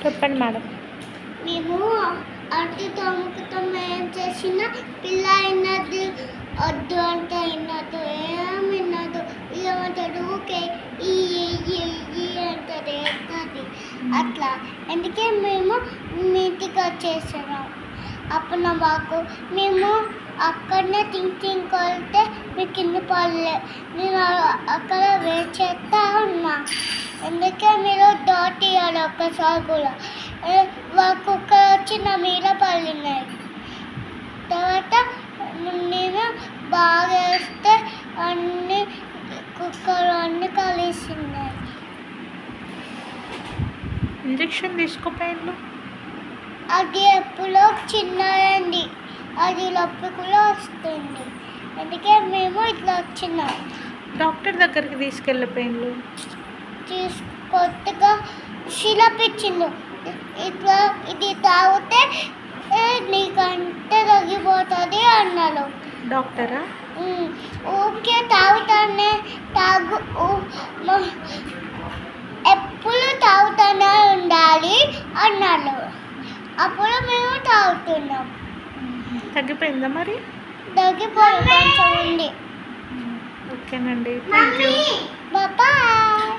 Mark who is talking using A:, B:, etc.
A: చెప్పండి మేడం.
B: మేము అటు తొమ్ముకుతాం ఏం చేసినా పిల్ల అయినది వద్దు అంటే అయినదు ఏం వినదు ఇలాంటాడు ఊకే ఈ అంటది వేస్తుంది అట్లా. అందుకే మేము మీ ఇంటికి వచ్చేసాము. అప్పుడు మాకు మేము అక్కడనే తింకొళ్తే మీకు కింద పడలే, నేను అక్కడ వెయిట్ చేస్తా ఉన్నా. అందుకే మీరు డాట్ ఇవ్వాలి ఒక్కసారి కూడా. మాకు కుక్కర్ వచ్చి నా మీద పడినాయి. తర్వాత నేను బాగా వేస్తే అన్ని కుక్కర్ అన్నీ కలిసినాయి.
A: ఇంజెక్షన్ తీసుకోపోయిండు.
B: అది ఎప్పుడో చిన్నదండి, అది నొప్పి కూడా వస్తుంది. అందుకే మేము ఇట్లా వచ్చినాం.
A: డాక్టర్ దగ్గరికి తీసుకెళ్ళిపోయిండు.
B: కొత్తగా సిరప్ ఇచ్చిండు. ఇట్లా ఇది తాగితే నీకంటే తగ్గిపోతుంది అన్నాడు
A: డాక్టరా?
B: ఊరికే తాగుతానే ఎప్పుడు తాగుతూనే ఉండాలి అన్నాడు. అప్పుడు మేము తాగుతున్నాం.
A: తగ్గిపోయిందా మరి?
B: తగ్గిపోయి కొంచెం ఉంది.
A: ఓకేనండి, థ్యాంక్ యూ.
B: బాయ్.